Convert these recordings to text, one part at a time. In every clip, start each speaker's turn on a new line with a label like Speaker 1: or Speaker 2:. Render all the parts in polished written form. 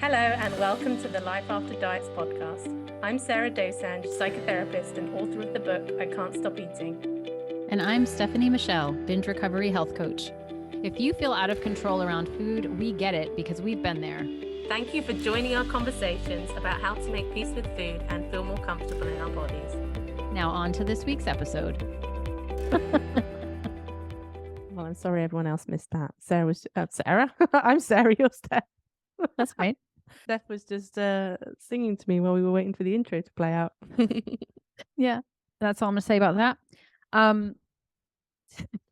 Speaker 1: Hello and welcome to the Life After Diets podcast. I'm Sarah Dosanjh, psychotherapist and author of the book I Can't Stop Eating.
Speaker 2: And I'm Stefanie Michele, binge recovery health coach. If you feel out of control around food, we get it because we've been there.
Speaker 1: Thank you for joining our conversations about how to make peace with food and feel more comfortable in our bodies.
Speaker 2: Now on to this week's episode.
Speaker 1: Well, I'm sorry everyone else missed that. Sarah was Sarah. I'm Sarah, you're Steph.
Speaker 2: That's fine.
Speaker 1: Steph was just singing to me while we were waiting for the intro to play out.
Speaker 2: Yeah, that's all I'm going to say about that.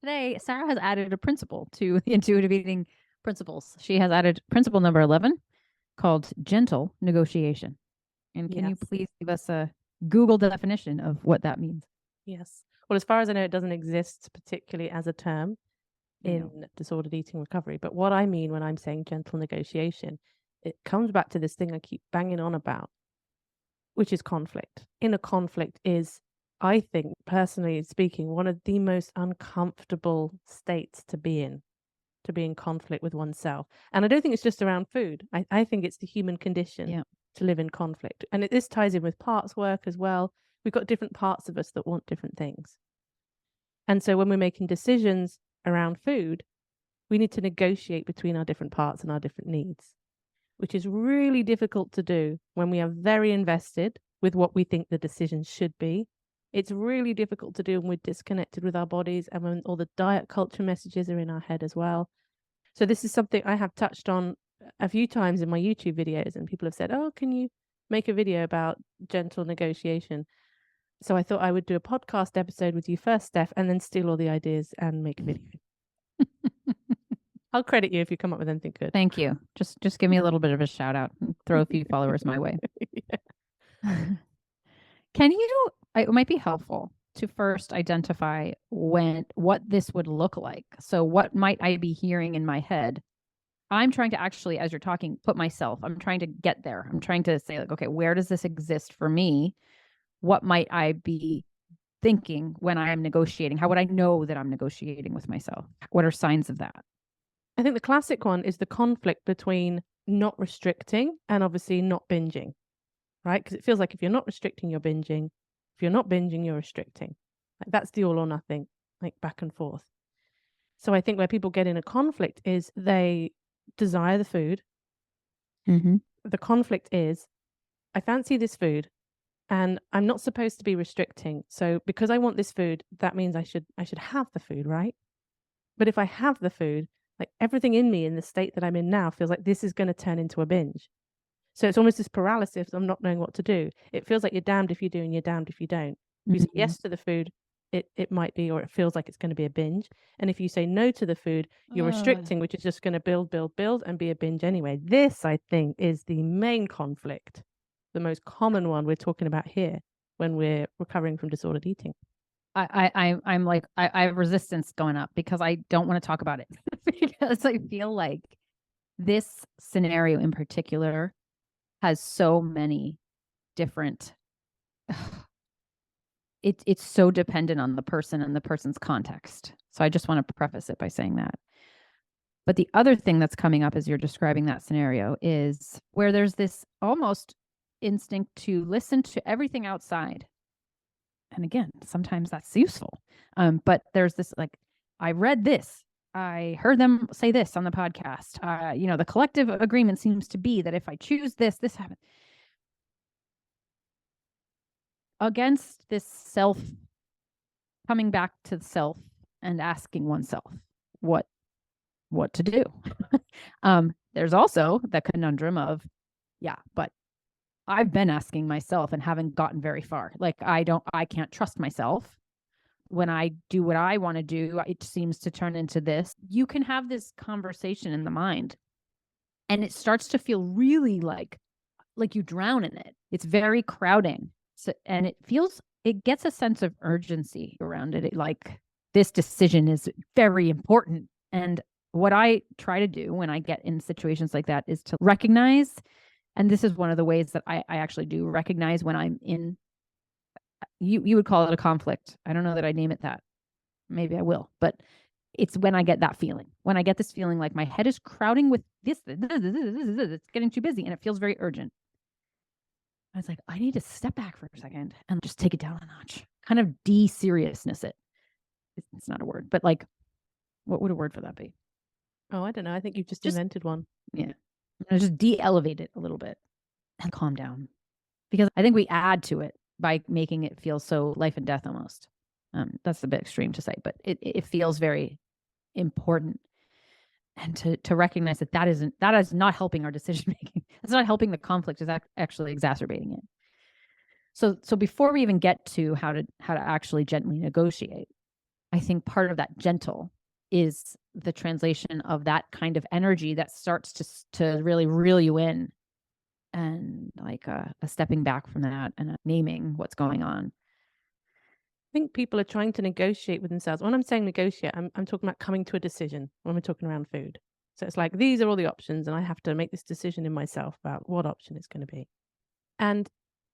Speaker 2: Today, Sarah has added a principle to the intuitive eating principles. She has added principle number 11 called gentle negotiation. And can you please give us a Google definition of what that means?
Speaker 1: Yes. Well, as far as I know, it doesn't exist particularly as a term in disordered eating recovery. But what I mean when I'm saying gentle negotiation, it comes back to this thing I keep banging on about, which is conflict. Inner conflict is, I think, personally speaking, one of the most uncomfortable states to be in conflict with oneself. And I don't think it's just around food. I think it's the human condition to live in conflict. And this ties in with parts work as well. We've got different parts of us that want different things. And so when we're making decisions around food, we need to negotiate between our different parts and our different needs, which is really difficult to do when we are very invested with what we think the decision should be. It's really difficult to do when we're disconnected with our bodies and when all the diet culture messages are in our head as well. So this is something I have touched on a few times in my YouTube videos, and people have said, oh, can you make a video about gentle negotiation? So I thought I would do a podcast episode with you first, Steph, and then steal all the ideas and make a video. I'll credit you if you come up with anything good.
Speaker 2: Thank you. Just give me a little bit of a shout out and throw a few followers my way. Can you, it might be helpful to first identify what this would look like. So what might I be hearing in my head? I'm trying to actually, as you're talking, I'm trying to get there. I'm trying to say like, okay, where does this exist for me? What might I be thinking when I am negotiating? How would I know that I'm negotiating with myself? What are signs of that?
Speaker 1: I think the classic one is the conflict between not restricting and obviously not binging, right? Because it feels like if you're not restricting, you're binging. If you're not binging, you're restricting. Like that's the all or nothing, like back and forth. So I think where people get in a conflict is they desire the food.
Speaker 2: Mm-hmm.
Speaker 1: The conflict is, I fancy this food and I'm not supposed to be restricting. So because I want this food, that means I should have the food, right? But if I have the food, like everything in me in the state that I'm in now feels like this is going to turn into a binge. So it's almost this paralysis of not knowing what to do. It feels like you're damned if you do and you're damned if you don't. If you say yes to the food, it might be, or it feels like it's going to be a binge. And if you say no to the food, you're restricting, which is just going to build and be a binge anyway. This, I think, is the main conflict, the most common one we're talking about here when we're recovering from disordered eating.
Speaker 2: I'm like, I have resistance going up because I don't want to talk about it because I feel like this scenario in particular has so many different, it's so dependent on the person and the person's context. So I just want to preface it by saying that. But the other thing that's coming up as you're describing that scenario is where there's this almost instinct to listen to everything outside. And again, sometimes that's useful. But there's this, like, I read this, I heard them say this on the podcast. The collective agreement seems to be that if I choose this happens. Against this self, coming back to the self and asking oneself what to do. There's also the conundrum of, but I've been asking myself and haven't gotten very far. Like I can't trust myself. When I do what I want to do, it seems to turn into this. You can have this conversation in the mind and it starts to feel really like you drown in it. It's very crowding. So, and it gets a sense of urgency around it. Like this decision is very important. And what I try to do when I get in situations like that is to recognize, and this is one of the ways that I actually do recognize when I'm in, you would call it a conflict. I don't know that I'd name it that. Maybe I will. But It's when I get that feeling, when I get this feeling like my head is crowding with this, it's getting too busy and it feels very urgent. I was like, I need to step back for a second and just take it down a notch, kind of de-seriousness it. It's not a word, but like, what would a word for that be?
Speaker 1: Oh, I don't know. I think you've just invented one.
Speaker 2: Yeah. Just de-elevate it a little bit and calm down. Because I think we add to it by making it feel so life and death almost. That's a bit extreme to say, but it feels very important. And to recognize that is not helping our decision making. It's not helping the conflict, is actually exacerbating it. So before we even get to how to actually gently negotiate, I think part of that gentle is the translation of that kind of energy that starts to really reel you in, and like a stepping back from that and a naming what's going on.
Speaker 1: I think people are trying to negotiate with themselves. When I'm saying negotiate, I'm talking about coming to a decision when we're talking around food. So it's like, these are all the options, and I have to make this decision in myself about what option it's going to be. And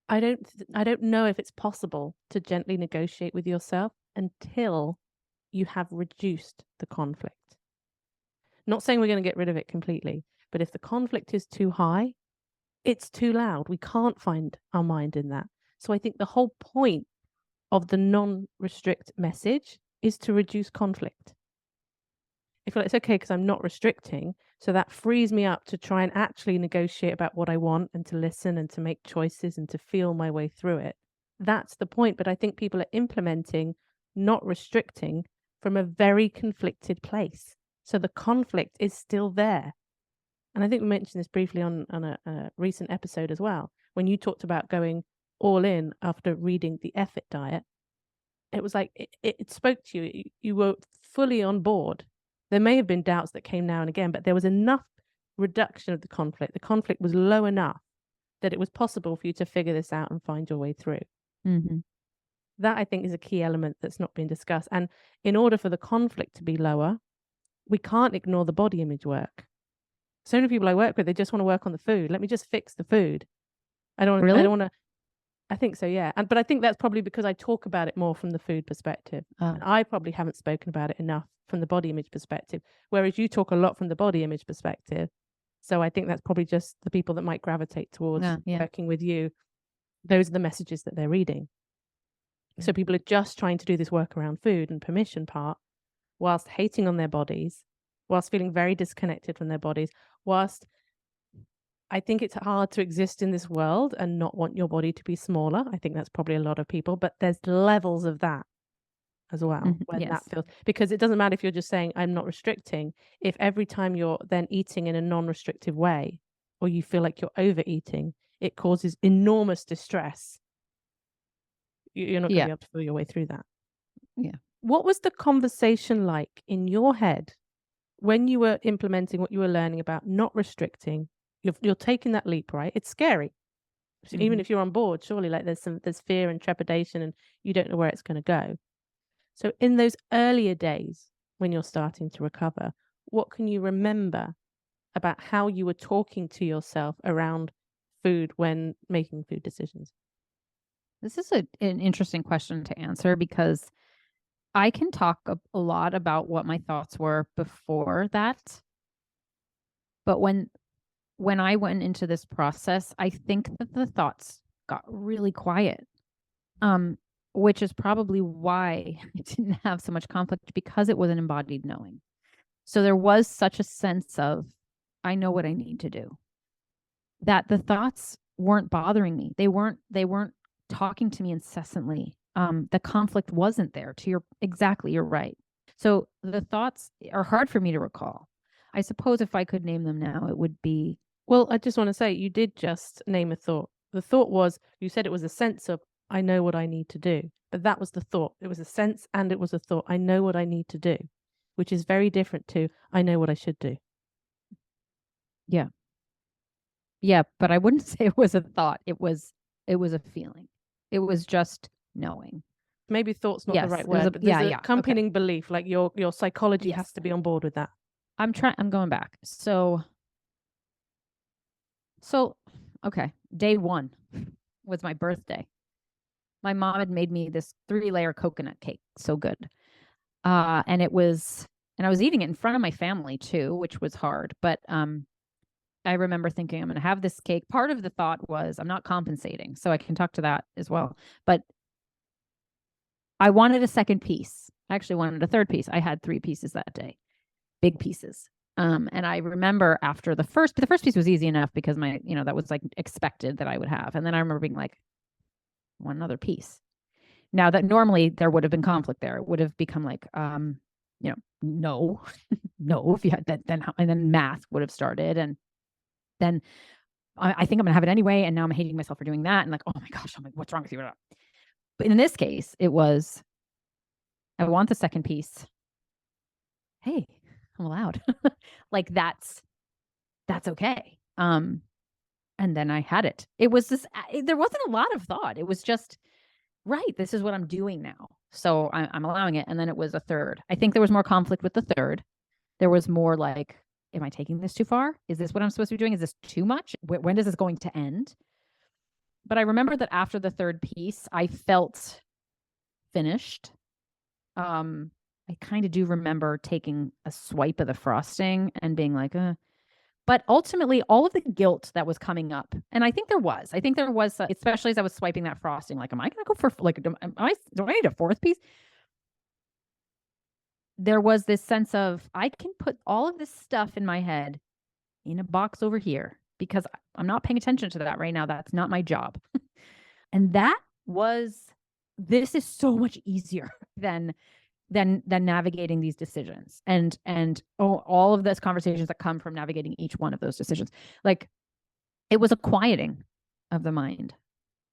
Speaker 1: I don't know if it's possible to gently negotiate with yourself until you have reduced the conflict. Not saying we're going to get rid of it completely, but if the conflict is too high, it's too loud. We can't find our mind in that. So I think the whole point of the non-restrict message is to reduce conflict. I feel like it's okay because I'm not restricting, so that frees me up to try and actually negotiate about what I want and to listen and to make choices and to feel my way through it. That's the point. But I think people are implementing not restricting from a very conflicted place. So the conflict is still there. And I think we mentioned this briefly on a recent episode as well, when you talked about going all in after reading The Effort Diet. It was like it spoke to you. You were fully on board. There may have been doubts that came now and again, but there was enough reduction of the conflict. The conflict was low enough that it was possible for you to figure this out and find your way through.
Speaker 2: Mm-hmm.
Speaker 1: That, I think, is a key element that's not being discussed. And in order for the conflict to be lower, we can't ignore the body image work. So many people I work with, they just want to work on the food. Let me just fix the food. I don't want to. I think so, yeah. But I think that's probably because I talk about it more from the food perspective. And I probably haven't spoken about it enough from the body image perspective, whereas you talk a lot from the body image perspective. So I think that's probably just the people that might gravitate towards working with you. Those are the messages that they're reading. So people are just trying to do this work around food and permission part, whilst hating on their bodies, whilst feeling very disconnected from their bodies, whilst I think it's hard to exist in this world and not want your body to be smaller. I think that's probably a lot of people, but there's levels of that as well. When that feels, because it doesn't matter if you're just saying, I'm not restricting. If every time you're then eating in a non-restrictive way, or you feel like you're overeating, it causes enormous distress. You're not going to be able to feel your way through that.
Speaker 2: Yeah.
Speaker 1: What was the conversation like in your head when you were implementing what you were learning about not restricting? You're taking that leap, right? It's scary. So even if you're on board, surely like there's fear and trepidation and you don't know where it's going to go. So in those earlier days when you're starting to recover, what can you remember about how you were talking to yourself around food when making food decisions?
Speaker 2: This is an interesting question to answer, because I can talk a lot about what my thoughts were before that. But when I went into this process, I think that the thoughts got really quiet, which is probably why I didn't have so much conflict, because it was an embodied knowing. So there was such a sense of, I know what I need to do, that the thoughts weren't bothering me. They weren't talking to me incessantly. The conflict wasn't there. You're right. So the thoughts are hard for me to recall. I suppose if I could name them now, it would be...
Speaker 1: Well, I just want to say, you did just name a thought. The thought was, you said it was a sense of, I know what I need to do. But that was the thought. It was a sense and it was a thought. I know what I need to do, which is very different to, I know what I should do.
Speaker 2: Yeah. Yeah, but I wouldn't say it was a thought. It was a feeling. It was just knowing.
Speaker 1: Maybe thought's not the right word, but there's accompanying belief, like your psychology has to be on board with that.
Speaker 2: I'm going back. So okay, day 1 was my birthday. My mom had made me this 3-layer coconut cake, so good. And it was And I was eating it in front of my family too, which was hard. But I remember thinking, I'm going to have this cake. Part of the thought was I'm not compensating. So I can talk to that as well. But I wanted a second piece. I actually wanted a third piece. I had 3 pieces that day, big pieces. And I remember after the first piece was easy enough because that was like expected that I would have. And then I remember being like, one another piece. Now that normally there would have been conflict there. It would have become like, no, no, if you had that, then, and then math would have started. And then I think I'm gonna have it anyway. And now I'm hating myself for doing that. And like, oh my gosh, I'm like, what's wrong with you? But in this case, it was, I want the second piece. Hey, I'm allowed. Like that's okay. And then I had it. It was this, there wasn't a lot of thought. It was just, right, this is what I'm doing now. So I'm allowing it. And then it was a third. I think there was more conflict with the third. There was more like, am I taking this too far? Is this what I'm supposed to be doing? Is this too much? When is this going to end? But I remember that after the third piece, I felt finished. I kind of do remember taking a swipe of the frosting and being like, But ultimately, all of the guilt that was coming up, and I think there was, especially as I was swiping that frosting, like, am I going to go for, like, do I need a fourth piece? There was this sense of, I can put all of this stuff in my head in a box over here because I'm not paying attention to that right now. That's not my job. And this is so much easier than navigating these decisions and all of those conversations that come from navigating each one of those decisions. Like, it was a quieting of the mind.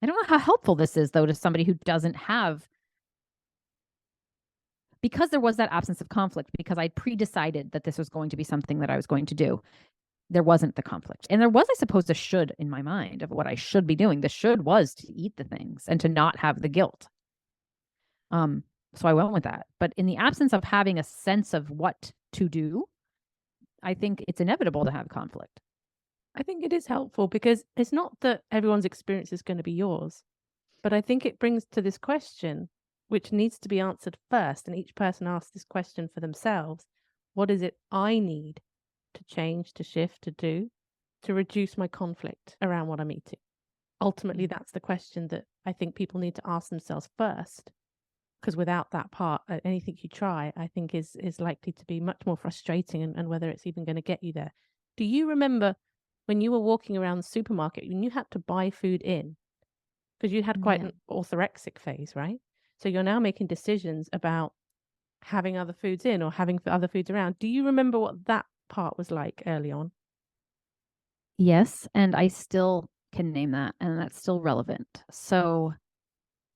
Speaker 2: I don't know how helpful this is, though, to somebody who doesn't have, because there was that absence of conflict, because I pre-decided that this was going to be something that I was going to do. There wasn't the conflict. And there was, I suppose, a should in my mind of what I should be doing. The should was to eat the things and to not have the guilt. So I went with that. But in the absence of having a sense of what to do, I think it's inevitable to have conflict.
Speaker 1: I think it is helpful because it's not that everyone's experience is going to be yours, but I think it brings to this question, which needs to be answered first. And each person asks this question for themselves. What is it I need to change, to shift, to do, to reduce my conflict around what I'm eating? Ultimately, that's the question that I think people need to ask themselves first. Because without that part, anything you try, I think is likely to be much more frustrating and whether it's even going to get you there. Do you remember when you were walking around the supermarket and you had to buy food in? Because you had quite an orthorexic phase, right? So you're now making decisions about having other foods in or having other foods around. Do you remember what that part was like early on?
Speaker 2: Yes, and I still can name that, and that's still relevant. So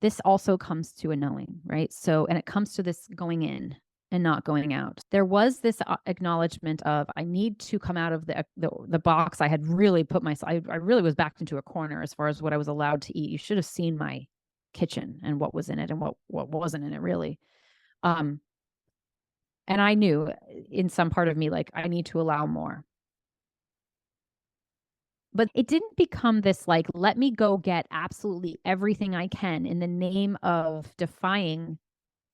Speaker 2: this also comes to a knowing, right? So, and it comes to this going in and not going out. There was this acknowledgement of, I need to come out of the box. I had really put myself, I really was backed into a corner as far as what I was allowed to eat. You should have seen my kitchen and what was in it and what wasn't in it, really. And I knew in some part of me, like, I need to allow more. But it didn't become this, like, let me go get absolutely everything I can in the name of defying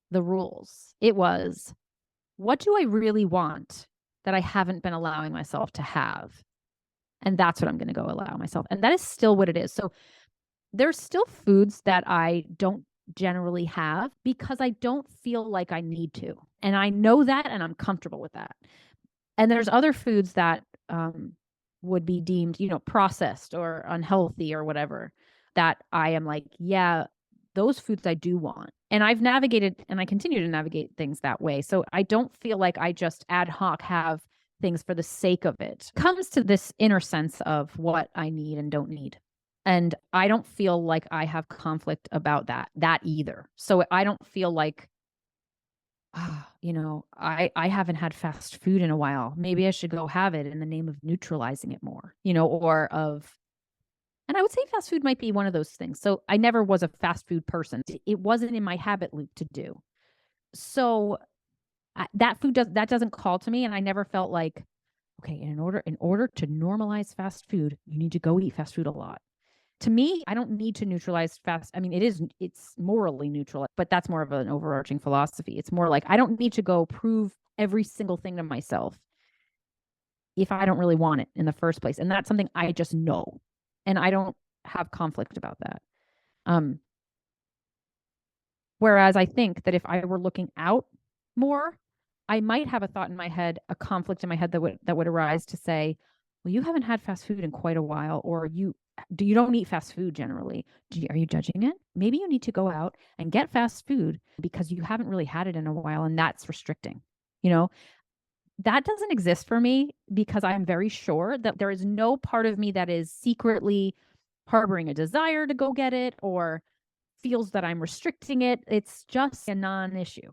Speaker 2: the rules. It was, what do I really want that I haven't been allowing myself to have? And that's what I'm going to go allow myself. And that is still what it is. So there's still foods that I don't generally have because I don't feel like I need to. And I know that, and I'm comfortable with that. And there's other foods that would be deemed, processed or unhealthy or whatever, that I am like, yeah, those foods I do want. And I've navigated and I continue to navigate things that way. So I don't feel like I just ad hoc have things for the sake of it. It comes to this inner sense of what I need and don't need. And I don't feel like I have conflict about that either. So I don't feel like, I haven't had fast food in a while. Maybe I should go have it in the name of neutralizing it more, and I would say fast food might be one of those things. So I never was a fast food person. It wasn't in my habit loop to do. So that food doesn't call to me. And I never felt like, okay, in order to normalize fast food, you need to go eat fast food a lot. To me, I don't need to neutralize fast. I mean, it's morally neutral, but that's more of an overarching philosophy. It's more like, I don't need to go prove every single thing to myself if I don't really want it in the first place. And that's something I just know. And I don't have conflict about that. Whereas I think that if I were looking out more, I might have a thought in my head, a conflict in my head that would arise to say, well, you haven't had fast food in quite a while, or you don't eat fast food generally. Are you judging it? Maybe you need to go out and get fast food because you haven't really had it in a while, and that's restricting. That doesn't exist for me because I'm very sure that there is no part of me that is secretly harboring a desire to go get it or feels that I'm restricting it. It's just a non-issue.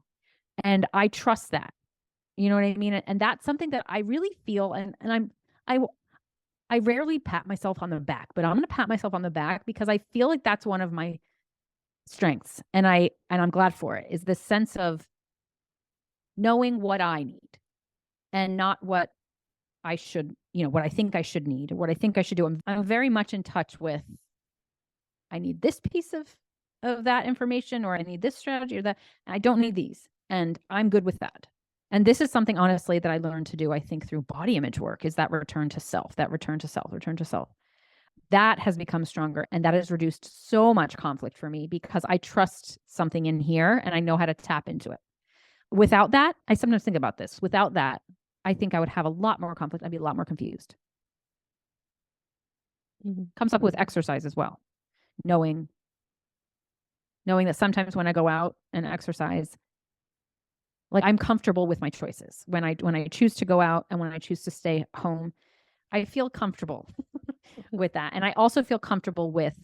Speaker 2: And I trust that. You know what I mean? And that's something that I really feel, and I rarely pat myself on the back, but I'm going to pat myself on the back because I feel like that's one of my strengths. And I'm glad for it, is this sense of knowing what I need and not what I should, what I think I should need or what I think I should do. I'm very much in touch with, I need this piece of that information, or I need this strategy or that. I don't need these. And I'm good with that. And this is something, honestly, that I learned to do, I think, through body image work, is that return to self. That has become stronger. And that has reduced so much conflict for me because I trust something in here and I know how to tap into it. Without that, I sometimes think about this. Without that, I think I would have a lot more conflict. I'd be a lot more confused. Comes up with exercise as well. Knowing that sometimes when I go out and exercise, like, I'm comfortable with my choices. When I choose to go out and when I choose to stay home, I feel comfortable with that. And I also feel comfortable with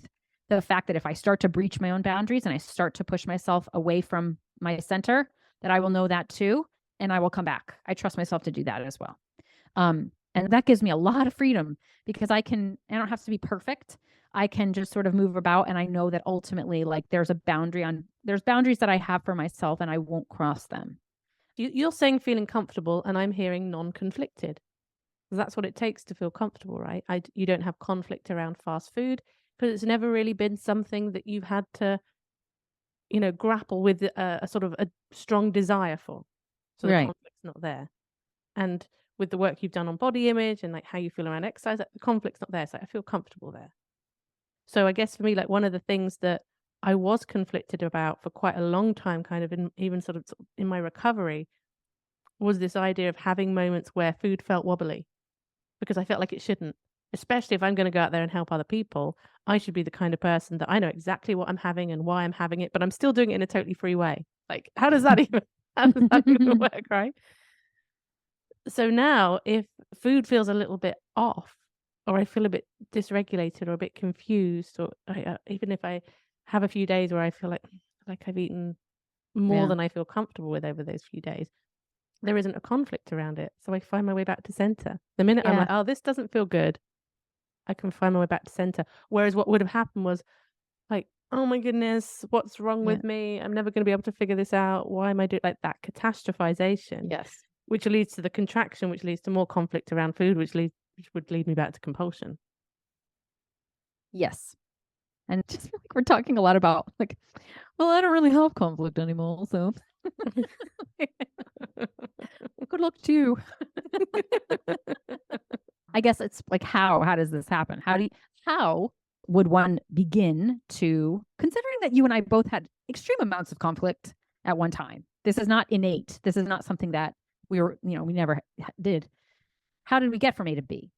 Speaker 2: the fact that if I start to breach my own boundaries and I start to push myself away from my center, that I will know that too, and I will come back. I trust myself to do that as well. And that gives me a lot of freedom because I don't have to be perfect. I can just sort of move about, and I know that ultimately, like, there's boundaries that I have for myself and I won't cross them.
Speaker 1: You're saying feeling comfortable, and I'm hearing non-conflicted. That's what it takes to feel comfortable, right? You don't have conflict around fast food because it's never really been something that you've had to, grapple with a sort of a strong desire for. So the conflict's not there. And with the work you've done on body image and like how you feel around exercise, the conflict's not there. So I feel comfortable there. So I guess for me, like, one of the things that I was conflicted about for quite a long time, kind of even sort of in my recovery, was this idea of having moments where food felt wobbly because I felt like it shouldn't. Especially if I'm going to go out there and help other people, I should be the kind of person that I know exactly what I'm having and why I'm having it, but I'm still doing it in a totally free way. Like, how does that even work, right? So now if food feels a little bit off, or I feel a bit dysregulated or a bit confused, or even if I have a few days where I feel like I've eaten more than I feel comfortable with over those few days, there isn't a conflict around it. So I find my way back to center. The minute I'm like, oh, this doesn't feel good, I can find my way back to center. Whereas what would have happened was like, oh my goodness, what's wrong with me? I'm never going to be able to figure this out. Why am I doing like that catastrophization?
Speaker 2: Yes.
Speaker 1: Which leads to the contraction, which leads to more conflict around food, which would lead me back to compulsion.
Speaker 2: Yes. And just feel like we're talking a lot about like, well, I don't really have conflict anymore, so good luck to you. I guess it's like, how does this happen? How would one begin to, considering that you and I both had extreme amounts of conflict at one time? This is not innate. This is not something that we never did. How did we get from A to B?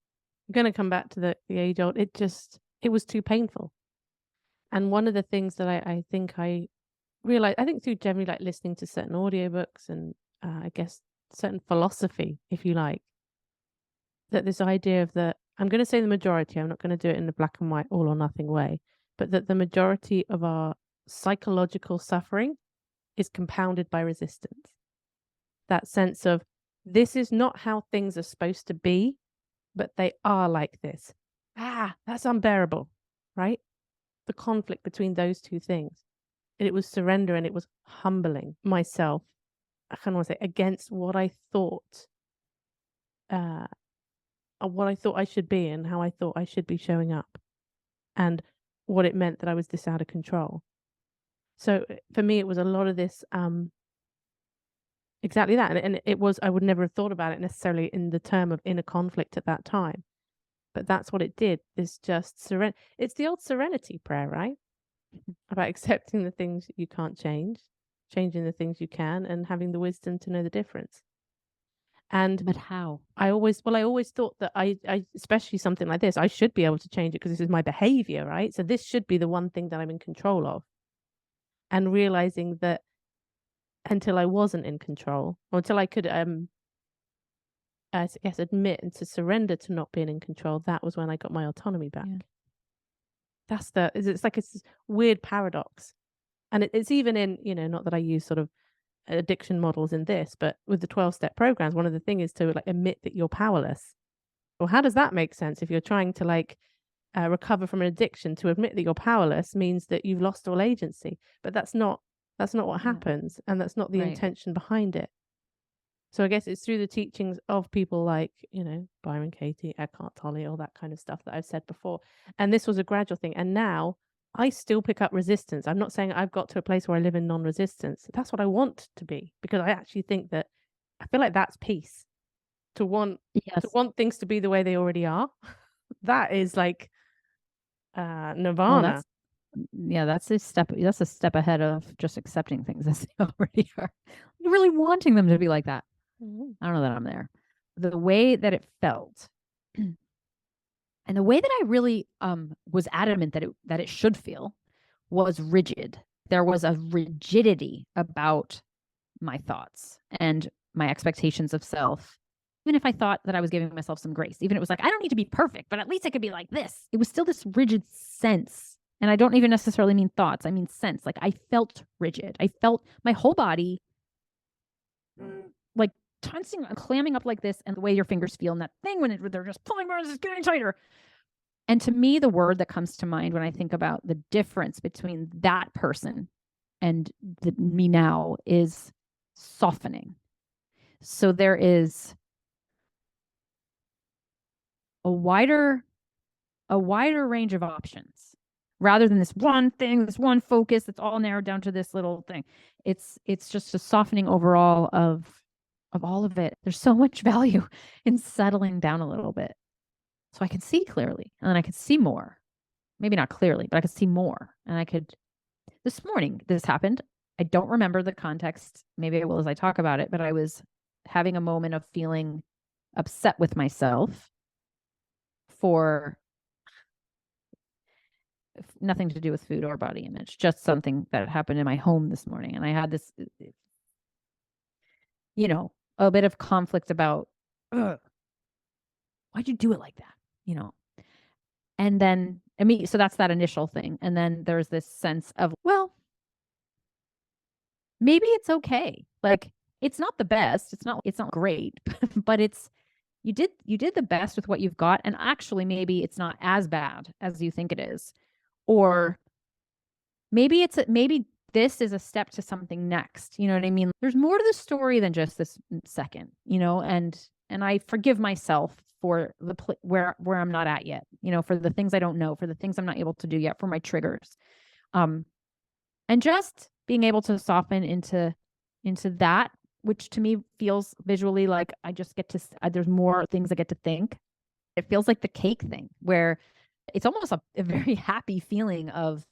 Speaker 1: I'm going to come back to the age old. It was too painful. And one of the things that I think I realized, I think through generally like listening to certain audiobooks and I guess certain philosophy, if you like, that this idea of I'm going to say the majority, I'm not going to do it in the black and white all or nothing way, but that the majority of our psychological suffering is compounded by resistance. That sense of, this is not how things are supposed to be, but they are like this. That's unbearable, right? The conflict between those two things. And it was surrender, and it was humbling myself, I kind of want to say, against what I thought I should be and how I thought I should be showing up, and what it meant that I was this out of control. So for me, it was a lot of this exactly that. And it was, I would never have thought about it necessarily in the term of inner conflict at that time. But that's what it did. This just it's the old serenity prayer, right? About accepting the things you can't change, changing the things you can, and having the wisdom to know the difference. And
Speaker 2: But how?
Speaker 1: I always thought that I especially something like this, I should be able to change it because this is my behavior, right? So this should be the one thing that I'm in control of. And realizing that until I wasn't in control, or until I could I guess admit and to surrender to not being in control, that was when I got my autonomy back.
Speaker 2: Yeah.
Speaker 1: It's like it's this weird paradox. And it's even in, not that I use sort of addiction models in this, but with the 12-step programs, one of the things is to like admit that you're powerless. Well, how does that make sense if you're trying to like recover from an addiction? To admit that you're powerless means that you've lost all agency, but that's not what happens, and that's not the intention behind it. So I guess it's through the teachings of people like, Byron Katie, Eckhart Tolle, all that kind of stuff that I've said before. And this was a gradual thing. And now I still pick up resistance. I'm not saying I've got to a place where I live in non-resistance. That's what I want to be, because I actually think that I feel like that's peace. To want things to be the way they already are. That is like nirvana.
Speaker 2: That's a step ahead of just accepting things as they already are. You're really wanting them to be like that.
Speaker 1: Mm-hmm.
Speaker 2: I don't know that I'm there. The way that it felt, and the way that I really was adamant that it should feel, was rigid. There was a rigidity about my thoughts and my expectations of self. Even if I thought that I was giving myself some grace, even if it was like, I don't need to be perfect, but at least I could be like this. It was still this rigid sense. And I don't even necessarily mean thoughts. I mean sense. Like I felt rigid. I felt my whole body like tensing and clamming up like this, and the way your fingers feel in that thing when they're just pulling more, it's getting tighter. And to me, the word that comes to mind when I think about the difference between that person and me now is softening. So there is a wider range of options rather than this one thing, this one focus that's all narrowed down to this little thing. It's just a softening overall of all of it. There's so much value in settling down a little bit, so I can see clearly, and then I could see more. Maybe not clearly, but I could see more. And I could. This morning, this happened. I don't remember the context. Maybe I will as I talk about it, but I was having a moment of feeling upset with myself for nothing to do with food or body image, just something that happened in my home this morning. And I had this, a bit of conflict about, why'd you do it like that? And then, so that's that initial thing. And then there's this sense of, well, maybe it's okay. Like, it's not the best. It's not great, but you did the best with what you've got. And actually, maybe it's not as bad as you think it is. Or maybe this is a step to something next. You know what I mean? There's more to the story than just this second, and I forgive myself for where I'm not at yet, for the things I don't know, for the things I'm not able to do yet, for my triggers. And just being able to soften into that, which to me feels visually like I just get to, there's more things I get to think. It feels like the cake thing, where it's almost a very happy feeling of,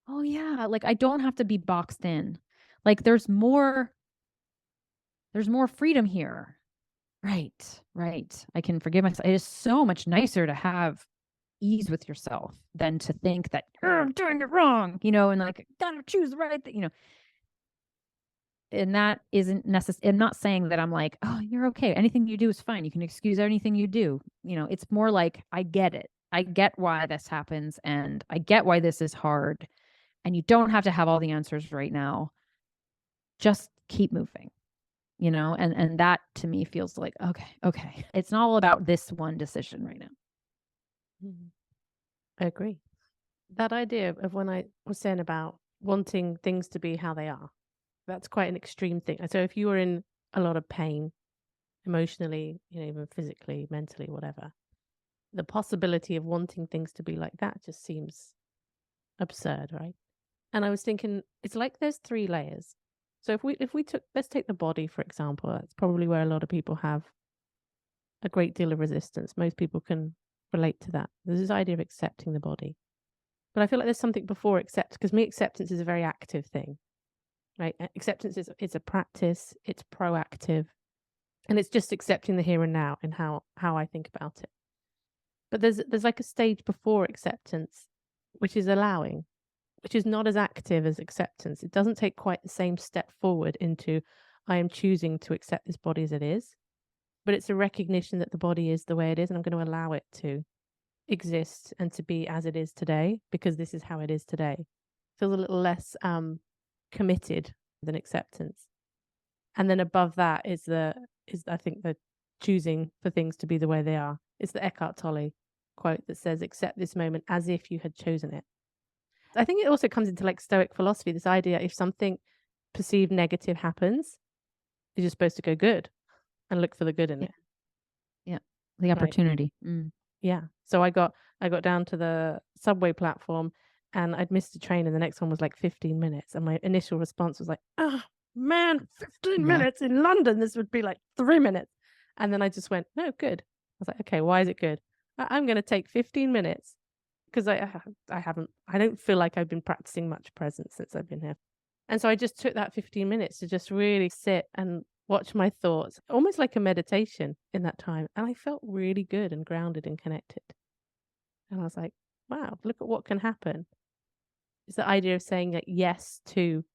Speaker 2: oh yeah, like I don't have to be boxed in. Like there's more freedom here. Right. I can forgive myself. It is so much nicer to have ease with yourself than to think that I'm doing it wrong, and like gotta choose the right thing, And that isn't necessary. I'm not saying that I'm like, oh, you're okay. Anything you do is fine. You can excuse anything you do. It's more like, I get it. I get why this happens, and I get why this is hard. And you don't have to have all the answers right now. Just keep moving, and that to me feels like, okay. It's not all about this one decision right now.
Speaker 1: I agree. That idea of when I was saying about wanting things to be how they are, that's quite an extreme thing. So if you were in a lot of pain, emotionally, even physically, mentally, whatever, the possibility of wanting things to be like that just seems absurd, right? And I was thinking, it's like there's 3 layers. So let's take the body, for example. That's probably where a lot of people have a great deal of resistance. Most people can relate to that. There's this idea of accepting the body. But I feel like there's something before because me, acceptance is a very active thing, right? Acceptance is a practice, it's proactive, and it's just accepting the here and now and how I think about it. But there's like a stage before acceptance, which is allowing, which is not as active as acceptance. It doesn't take quite the same step forward into I am choosing to accept this body as it is, but it's a recognition that the body is the way it is, and I'm going to allow it to exist and to be as it is today because this is how it is today. Feels a little less committed than acceptance. And then above that is I think the choosing for things to be the way they are. It's the Eckhart Tolle quote that says, accept this moment as if you had chosen it. I think it also comes into like Stoic philosophy, this idea if something perceived negative happens, you're just supposed to go good and look for the good in it.
Speaker 2: Yeah. The opportunity.
Speaker 1: Right. Yeah. So I got down to the subway platform and I'd missed a train and the next one was like 15 minutes. And my initial response was like, oh man, 15 minutes in London. This would be like 3 minutes. And then I just went, no, good. I was like, okay, why is it good? I'm going to take 15 minutes because I don't feel like I've been practicing much presence since I've been here. And so I just took that 15 minutes to just really sit and watch my thoughts, almost like a meditation in that time. And I felt really good and grounded and connected. And I was like, wow, look at what can happen. It's the idea of saying like yes to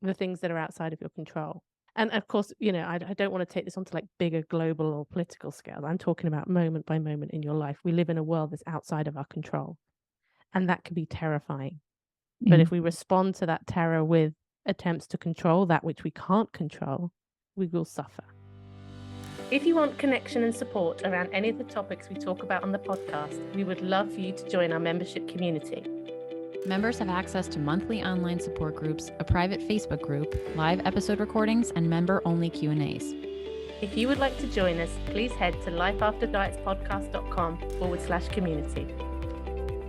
Speaker 1: the things that are outside of your control. And of course, I don't want to take this onto like bigger global or political scale. I'm talking about moment by moment in your life. We live in a world that's outside of our control. And that can be terrifying. But if we respond to that terror with attempts to control that which we can't control, we will suffer. If you want connection and support around any of the topics we talk about on the podcast, we would love for you to join our membership community.
Speaker 2: Members have access to monthly online support groups, a private Facebook group, live episode recordings, and member-only Q&As.
Speaker 1: If you would like to join us, please head to lifeafterdietspodcast.com/community.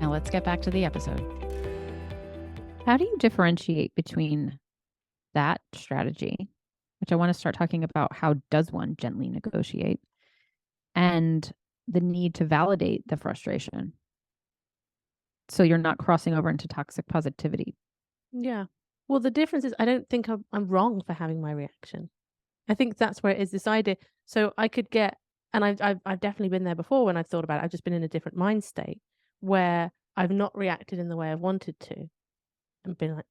Speaker 2: Now let's get back to the episode. How do you differentiate between that strategy, which I want to start talking about how does one gently negotiate, and the need to validate the frustration so you're not crossing over into toxic positivity?
Speaker 1: Yeah. Well, the difference is I don't think I'm wrong for having my reaction. I think that's where it is, this idea. So I could get, and I've definitely been there before when I've thought about it. I've just been in a different mind state where I've not reacted in the way I wanted to and been like,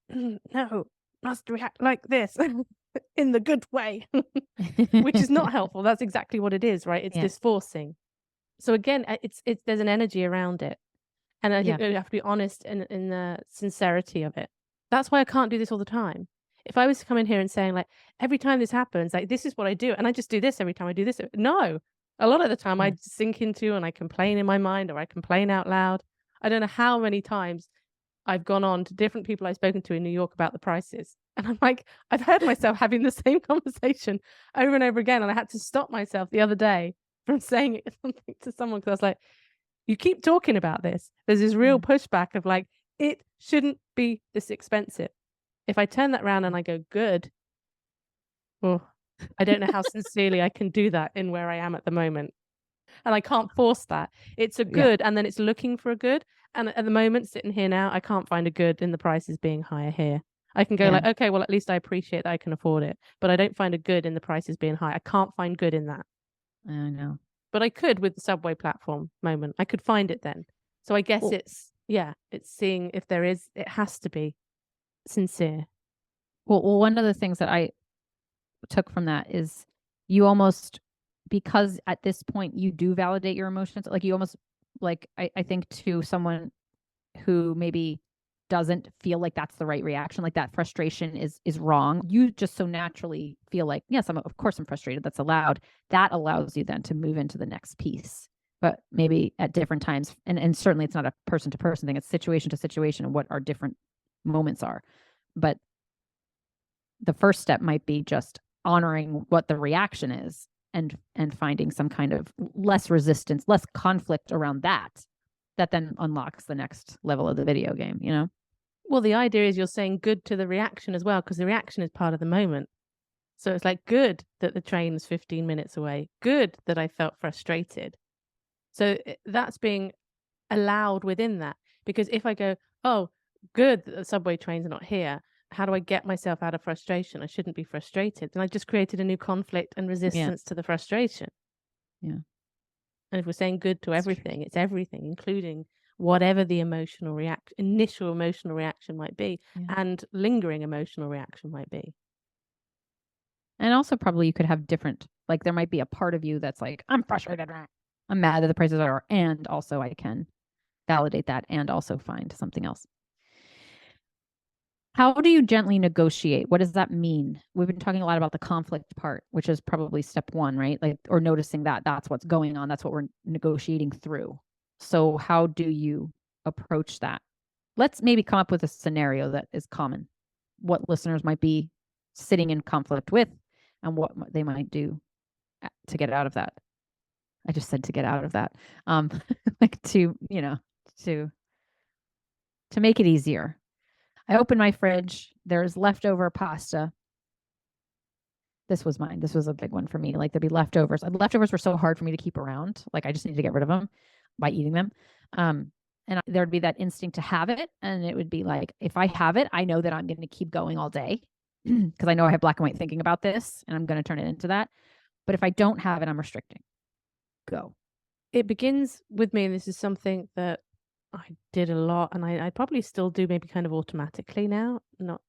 Speaker 1: no, must react like this in the good way, which is not helpful. That's exactly what it is, right? It's this forcing. So again, it's there's an energy around it. And I think you have to be honest in the sincerity of it. That's why I can't do this all the time. If I was to come in here and saying like, every time this happens, like this is what I do, and I just do this every time I do this. No, a lot of the time I sink into and I complain in my mind or I complain out loud. I don't know how many times I've gone on to different people I've spoken to in New York about the prices. And I'm like, I've heard myself having the same conversation over and over again. And I had to stop myself the other day from saying something to someone because I was like, you keep talking about this. There's this real pushback of like, it shouldn't be this expensive. If I turn that around and I go, good, well, I don't know how sincerely I can do that in where I am at the moment. And I can't force that. It's a good, and then it's looking for a good. And at the moment, sitting here now, I can't find a good in the prices being higher here. I can go like, okay, well, at least I appreciate that I can afford it. But I don't find a good in the prices being high. I can't find good in that.
Speaker 2: I know.
Speaker 1: But I could with the subway platform moment. I could find it then. So I guess it's seeing if there is, it has to be sincere.
Speaker 2: Well, one of the things that I took from that is you almost, because at this point you do validate your emotions, like you almost, like I think to someone who maybe doesn't feel like that's the right reaction, like that frustration is wrong, you just so naturally feel like, yes, of course I'm frustrated, that's allowed. That allows you then to move into the next piece. But maybe at different times, and certainly it's not a person to person thing, it's situation to situation and what our different moments are. But the first step might be just honoring what the reaction is and finding some kind of less resistance, less conflict around that then unlocks the next level of the video game, you know?
Speaker 1: Well, the idea is you're saying good to the reaction as well, because the reaction is part of the moment. So it's like, good that the train's 15 minutes away. Good that I felt frustrated. So that's being allowed within that. Because if I go, oh, good that the subway trains are not here, how do I get myself out of frustration? I shouldn't be frustrated. And I just created a new conflict and resistance to the frustration.
Speaker 2: Yeah.
Speaker 1: And if we're saying good to everything, it's everything, including whatever the initial emotional reaction might be, and lingering emotional reaction might be.
Speaker 2: And also probably you could have different, like there might be a part of you that's like, I'm frustrated, I'm mad that the prices are, and also I can validate that and also find something else. How do you gently negotiate? What does that mean? We've been talking a lot about the conflict part, which is probably step one, right? Like, or noticing that that's what's going on. That's what we're negotiating through. So how do you approach that? Let's maybe come up with a scenario that is common, what listeners might be sitting in conflict with and what they might do to get out of that. I just said to get out of that. Like to make it easier. I open my fridge. There's leftover pasta. This was mine. This was a big one for me. Like there'd be leftovers. Leftovers were so hard for me to keep around. Like I just needed to get rid of them by eating them. And there'd be that instinct to have it. And it would be like, if I have it, I know that I'm going to keep going all day because I know I have black and white thinking about this and I'm going to turn it into that. But if I don't have it, I'm restricting. Go.
Speaker 1: It begins with me. And this is something that I did a lot, and I probably still do, maybe kind of automatically now, not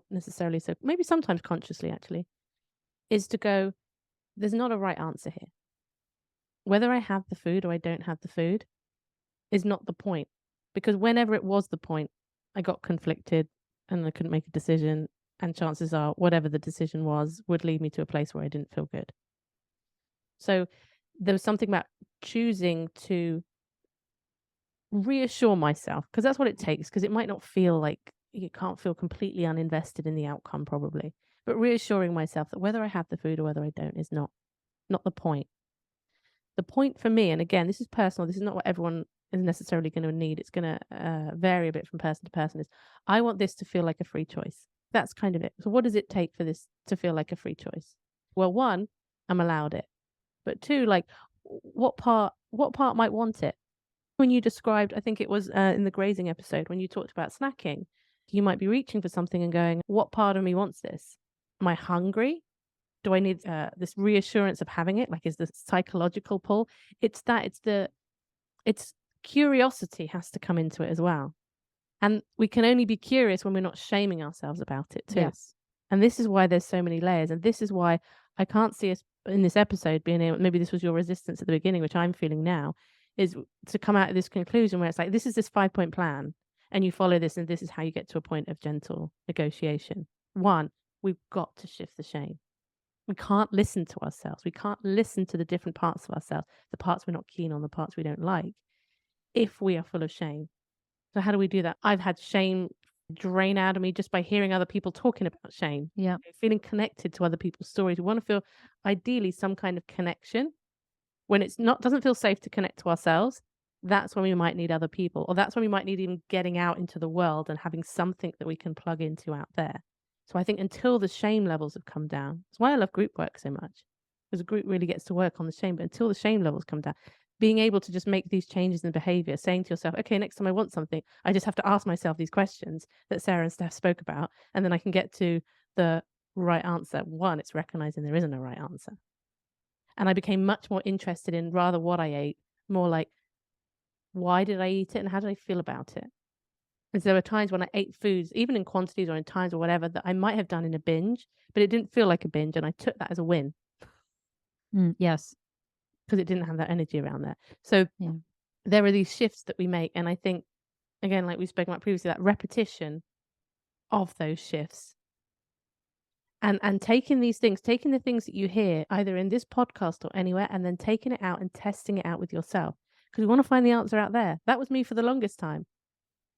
Speaker 1: necessarily so, maybe sometimes consciously actually, is to go, there's not a right answer here. Whether I have the food or I don't have the food is not the point, because whenever it was the point, I got conflicted and I couldn't make a decision, and chances are whatever the decision was would lead me to a place where I didn't feel good. So there was something about choosing to reassure myself, because that's what it takes, because it might not feel like, you can't feel completely uninvested in the outcome probably, but reassuring myself that whether I have the food or whether I don't is not the point. The point for me, and again, this is personal, this is not what everyone is necessarily going to need, it's going to vary a bit from person to person, is I want this to feel like a free choice. That's kind of it. So what does it take for this to feel like a free choice? Well, one, I'm allowed it. But two, like, what part might want it? When you described, I think it was in the grazing episode, when you talked about snacking, you might be reaching for something and going, what part of me wants this? Am I hungry? Do I need this reassurance of having it? Like, is the psychological pull? It's curiosity has to come into it as well. And we can only be curious when we're not shaming ourselves about it too.
Speaker 2: Yes.
Speaker 1: And this is why there's so many layers. And this is why I can't see us in this episode being able, maybe this was your resistance at the beginning, which I'm feeling now, is to come out of this conclusion where it's like, this is this 5-point plan and you follow this and this is how you get to a point of gentle negotiation. One, we've got to shift the shame. We can't listen to ourselves. We can't listen to the different parts of ourselves, the parts we're not keen on, the parts we don't like, if we are full of shame. So how do we do that? I've had shame drain out of me just by hearing other people talking about shame.
Speaker 2: Yeah.
Speaker 1: Feeling connected to other people's stories. We want to feel ideally some kind of connection. When it's not, doesn't feel safe to connect to ourselves, that's when we might need other people, or that's when we might need even getting out into the world and having something that we can plug into out there. So I think until the shame levels have come down, that's why I love group work so much, because a group really gets to work on the shame. But until the shame levels come down, being able to just make these changes in behavior, saying to yourself, okay, next time I want something, I just have to ask myself these questions that Sarah and Steph spoke about, and then I can get to the right answer. One, it's recognizing there isn't a right answer. And I became much more interested in rather what I ate, more like, why did I eat it and how did I feel about it? And so there were times when I ate foods, even in quantities or in times or whatever, that I might have done in a binge, but it didn't feel like a binge. And I took that as a win.
Speaker 2: Yes.
Speaker 1: Because it didn't have that energy around there. So there are these shifts that we make. And I think, again, like we spoke about previously, that repetition of those shifts. And taking these things, taking the things that you hear either in this podcast or anywhere, and then taking it out and testing it out with yourself. Because we want to find the answer out there. That was me for the longest time.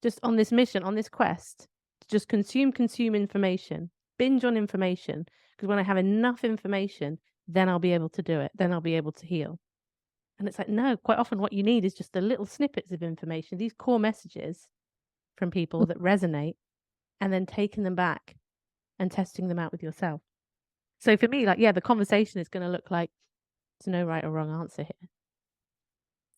Speaker 1: Just on this mission, on this quest, to just consume information, binge on information. Because when I have enough information, then I'll be able to do it. Then I'll be able to heal. And it's like, no, quite often what you need is just the little snippets of information, these core messages from people that resonate, and then taking them back and testing them out with yourself. So for me, like, yeah, the conversation is going to look like there's no right or wrong answer here.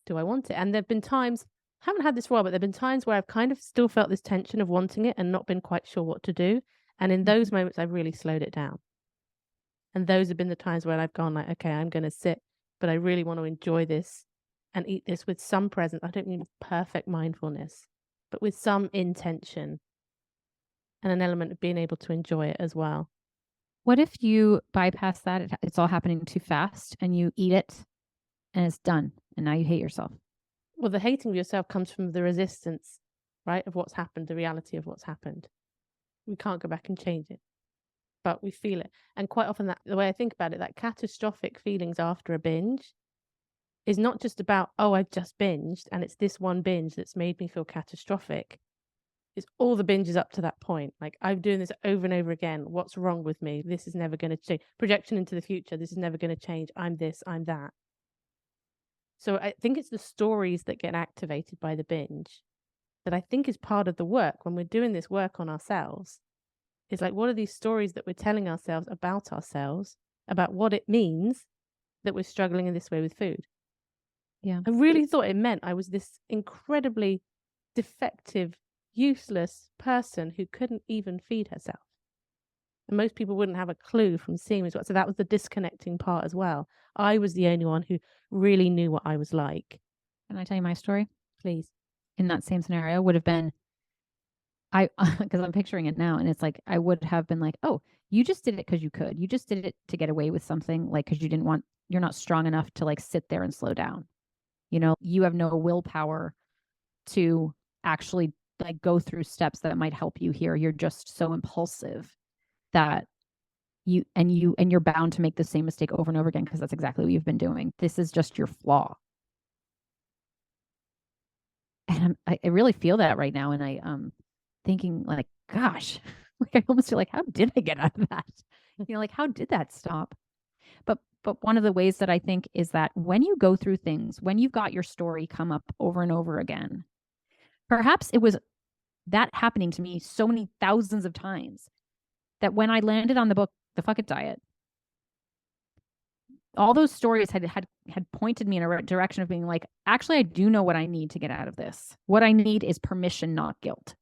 Speaker 1: Do I want it? And there've been times, I haven't had this for a while, but there've been times where I've kind of still felt this tension of wanting it and not been quite sure what to do. And in those moments, I've really slowed it down. And those have been the times where I've gone like, okay, I'm going to sit, but I really want to enjoy this and eat this with some presence. I don't mean perfect mindfulness, but with some intention and an element of being able to enjoy it as well.
Speaker 2: What if you bypass that? It's all happening too fast and you eat it and it's done. And now you hate yourself.
Speaker 1: Well, the hating of yourself comes from the resistance, right? Of what's happened, the reality of what's happened. We can't go back and change it, but we feel it. And quite often that, the way I think about it, that catastrophic feelings after a binge is not just about, oh, I've just binged and it's this one binge that's made me feel catastrophic. It's all the binges up to that point. Like, I'm doing this over and over again. What's wrong with me? This is never going to change. Projection into the future. This is never going to change. I'm this, I'm that. So I think it's the stories that get activated by the binge that I think is part of the work when we're doing this work on ourselves. It's like, what are these stories that we're telling ourselves, about what it means that we're struggling in this way with food?
Speaker 2: Yeah.
Speaker 1: I really thought it meant I was this incredibly defective, useless person who couldn't even feed herself. And most people wouldn't have a clue from seeing me. So that was the disconnecting part as well. I was the only one who really knew what I was like.
Speaker 2: Can I tell you my story?
Speaker 1: Please.
Speaker 2: In that same scenario would have been, because I'm picturing it now, and it's like, I would have been like, oh, you just did it because you could. You just did it to get away with something, like, because you're not strong enough to like sit there and slow down. You know, you have no willpower to actually like go through steps that might help you here. You're just so impulsive that you're bound to make the same mistake over and over again, because that's exactly what you've been doing. This is just your flaw. And I really feel that right now. And I'm thinking like, gosh, like I almost feel like, how did I get out of that? You know, like, how did that stop? But one of the ways that I think is that when you go through things, when you've got your story come up over and over again, perhaps it was that happening to me so many thousands of times that when I landed on the book, The Fuck It Diet, all those stories had pointed me in a direction of being like, actually, I do know what I need to get out of this. What I need is permission, not guilt.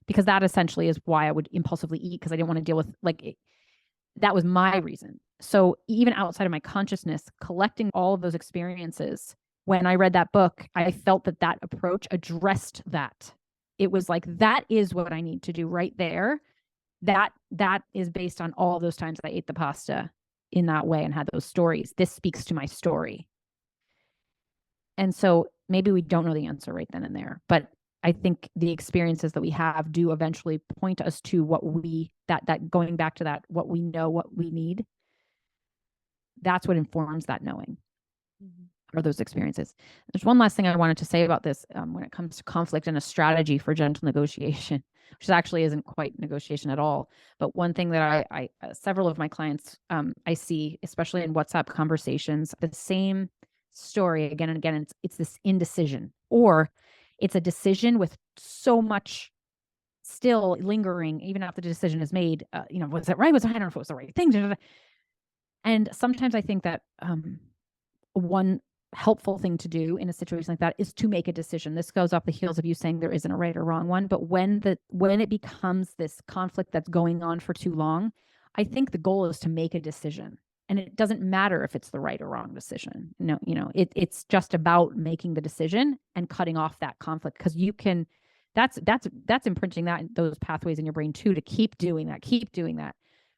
Speaker 2: Because that essentially is why I would impulsively eat, because I didn't want to deal with that was my reason. So even outside of my consciousness, collecting all of those experiences, when I read that book, I felt that approach addressed that. It was like, that is what I need to do right there. That is based on all those times I ate the pasta in that way and had those stories. This speaks to my story. And so maybe we don't know the answer right then and there, but I think the experiences that we have do eventually point us to what that going back to that, what we know, what we need. That's what informs that knowing, or those experiences. There's one last thing I wanted to say about this when it comes to conflict and a strategy for gentle negotiation, which actually isn't quite negotiation at all. But one thing that I several of my clients, I see, especially in WhatsApp conversations, the same story again and again. It's this indecision, or it's a decision with so much still lingering, even after the decision is made. Was that right? I don't know if it was the right thing. And sometimes I think that one helpful thing to do in a situation like that is to make a decision. This goes off the heels of you saying there isn't a right or wrong one. But when it becomes this conflict that's going on for too long, I think the goal is to make a decision. And it doesn't matter if it's the right or wrong decision. It's just about making the decision and cutting off that conflict, because you can, that's imprinting those pathways in your brain too, to keep doing that.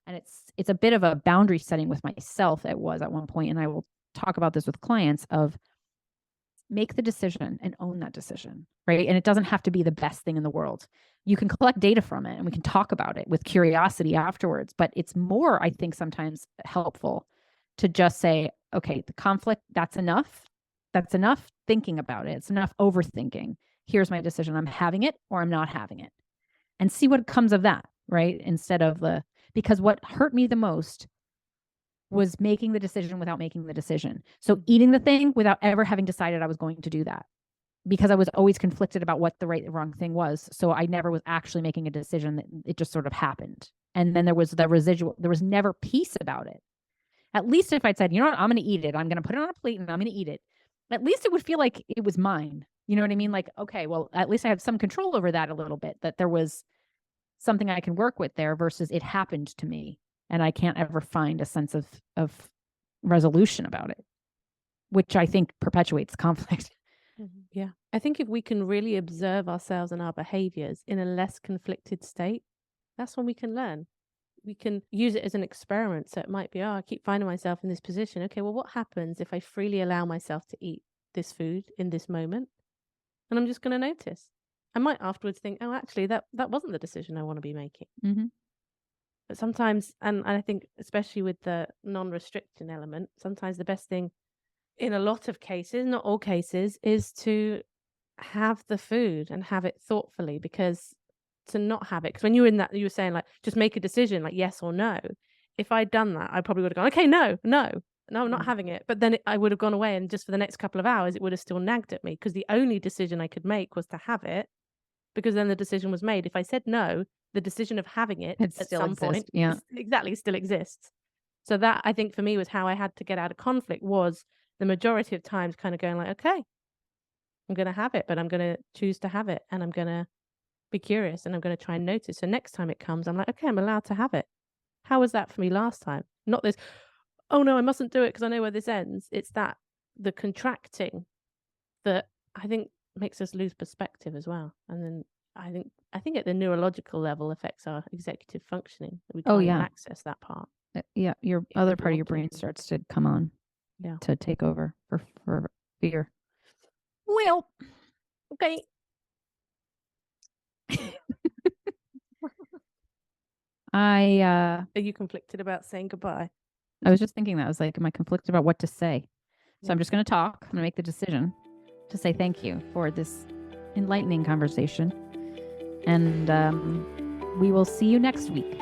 Speaker 2: And it's a bit of a boundary setting with myself. It was at one point, and I will talk about this with clients, of make the decision and own that decision, right? And it doesn't have to be the best thing in the world. You can collect data from it and we can talk about it with curiosity afterwards, but it's more, I think, sometimes helpful to just say, okay, the conflict, that's enough. That's enough thinking about it. It's enough overthinking. Here's my decision. I'm having it or I'm not having it, and see what comes of that, right? Instead of because what hurt me the most was making the decision without making the decision. So eating the thing without ever having decided I was going to do that. because I was always conflicted about what the right and wrong thing was. So I never was actually making a decision. That it just sort of happened. And then there was the residual, there was never peace about it. At least if I'd said, you know what, I'm going to eat it. I'm going to put it on a plate and I'm going to eat it. At least it would feel like it was mine. You know what I mean? Like, okay, well, at least I have some control over that a little bit, that there was something I can work with there versus it happened to me. And I can't ever find a sense of resolution about it, which I think perpetuates conflict.
Speaker 1: Yeah. I think if we can really observe ourselves and our behaviors in a less conflicted state, that's when we can learn. We can use it as an experiment. So it might be, I keep finding myself in this position. Okay, well, what happens if I freely allow myself to eat this food in this moment? And I'm just going to notice. I might afterwards think, oh, actually, that wasn't the decision I want to be making.
Speaker 2: Mm-hmm.
Speaker 1: But sometimes, and I think especially with the non-restriction element, sometimes the best thing in a lot of cases, not all cases, is to have the food and have it thoughtfully, because to not have it, because when you were in that, you were saying like, just make a decision, like yes or no. If I'd done that, I probably would have gone, okay, no, I'm not having it. But then I would have gone away, and just for the next couple of hours, it would have still nagged at me, because the only decision I could make was to have it, because then the decision was made. If I said no, the decision of having it at some point, exactly, still exists. So that, I think, for me, was how I had to get out of conflict, was the majority of times kind of going like, okay, I'm going to have it, but I'm going to choose to have it, and I'm going to be curious, and I'm going to try and notice. So next time it comes, I'm like, okay, I'm allowed to have it. How was that for me last time? Not this, oh no, I mustn't do it because I know where this ends. It's that, the contracting, that I think makes us lose perspective as well. And then I think at the neurological level affects our executive functioning. We can't even access that part.
Speaker 2: Yeah, your other part of your brain starts to come on. Yeah, to take over for fear. Well, okay.
Speaker 1: Are you conflicted about saying goodbye?
Speaker 2: I was just thinking that. I was like, am I conflicted about what to say? So I'm just going to talk. I'm going to make the decision to say thank you for this enlightening conversation. And we will see you next week.